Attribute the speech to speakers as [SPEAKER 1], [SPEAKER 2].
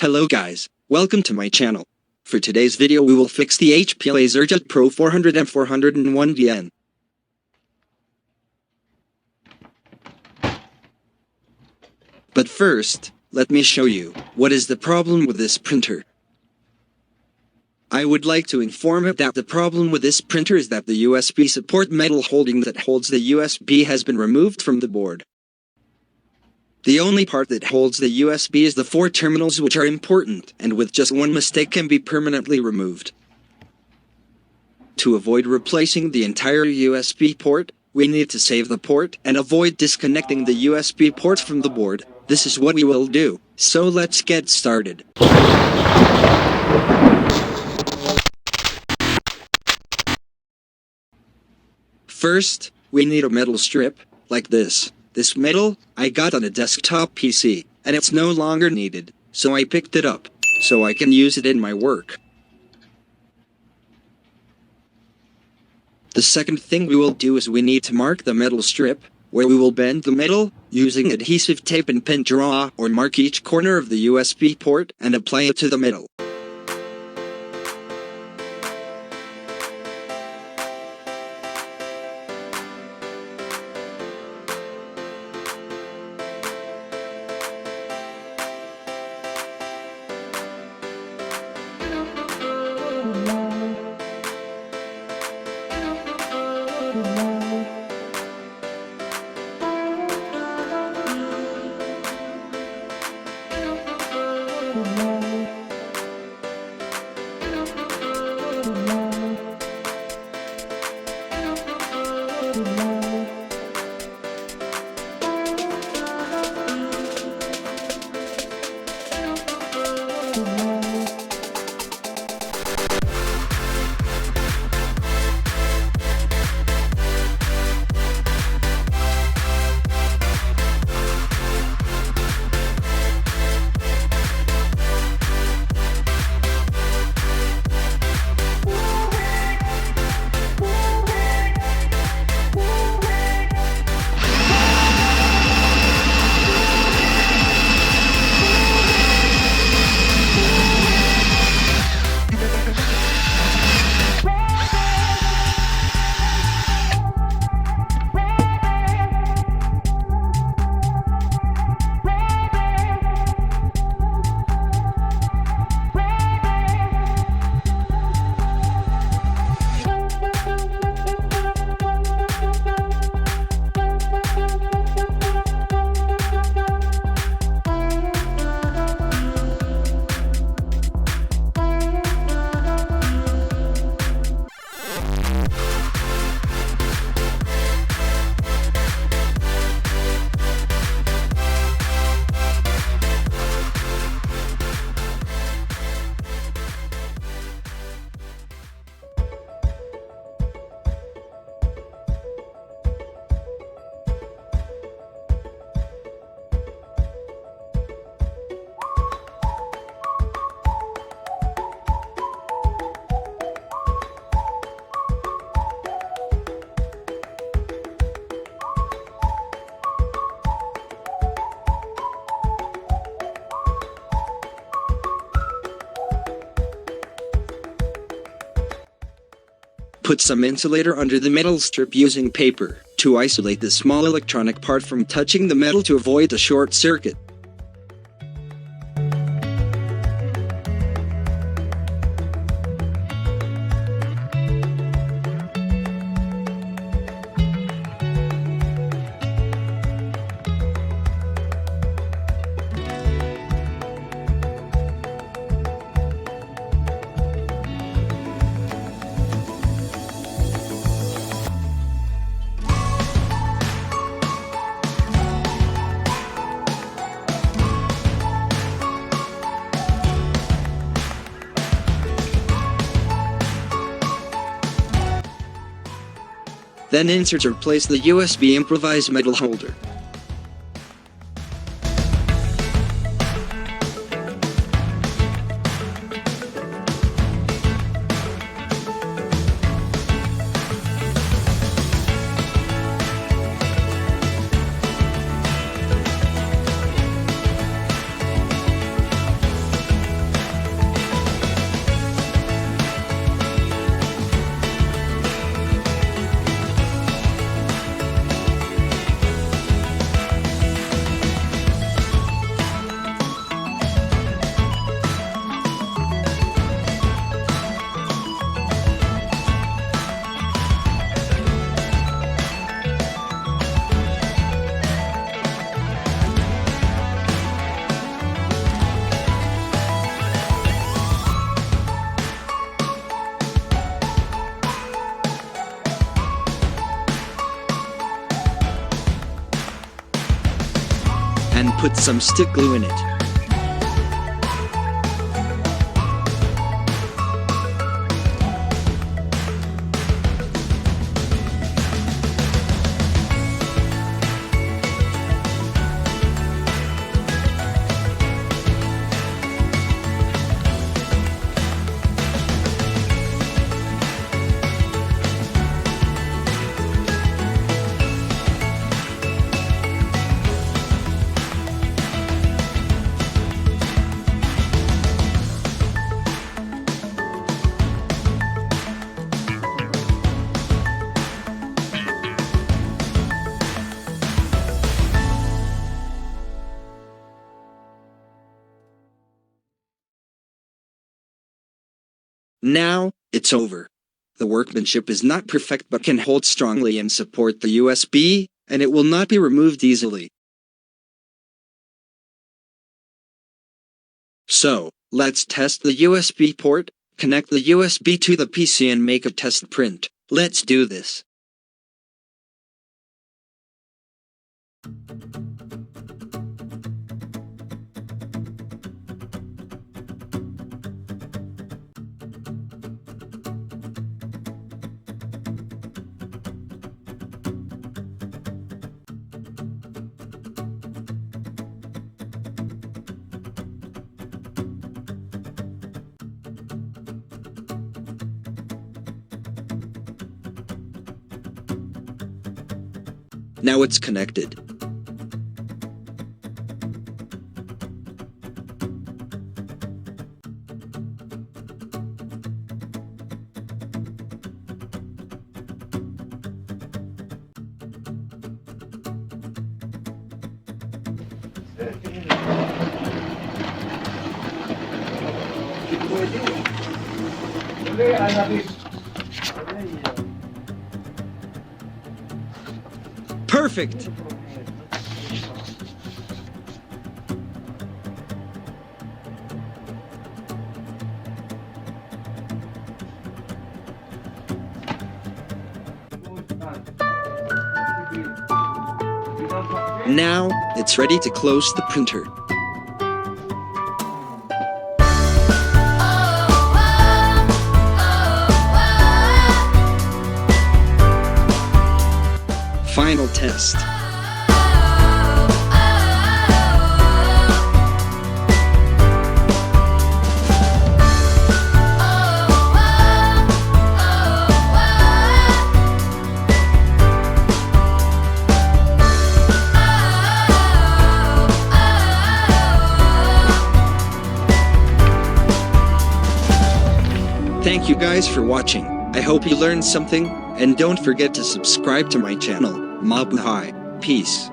[SPEAKER 1] Hello guys, welcome to my channel. For today's video we will fix the HP LaserJet Pro 400 M401dn. But first, let me show you what is the problem with this printer. I would like to inform you that the problem with this printer is that the USB support metal holding that holds the USB has been removed from the board. The only part that holds the USB is the 4 terminals, which are important and with just one mistake can be permanently removed. To avoid replacing the entire USB port, we need to save the port and avoid disconnecting the USB port from the board. This is what we will do, so let's get started. First, we need a metal strip, like this. This metal, I got on a desktop PC, and it's no longer needed, so I picked it up, so I can use it in my work. The second thing we will do is we need to mark the metal strip, where we will bend the metal, using adhesive tape and pen, draw or mark each corner of the USB port and apply it to the metal. Put some insulator under the metal strip using paper to isolate the small electronic part from touching the metal to avoid a short circuit. Then insert or place the USB improvised metal holder. put some stick glue in it. Now, it's over. The workmanship is not perfect but can hold strongly and support the USB, and it will not be removed easily. So, let's test the USB port, connect the USB to the PC and make a test print. Let's do this. Now it's connected. Perfect! Now, it's ready to close the printer. Final test. Thank you guys for watching. I hope you learned something, and don't forget to subscribe to my channel. Mabuhay. Peace.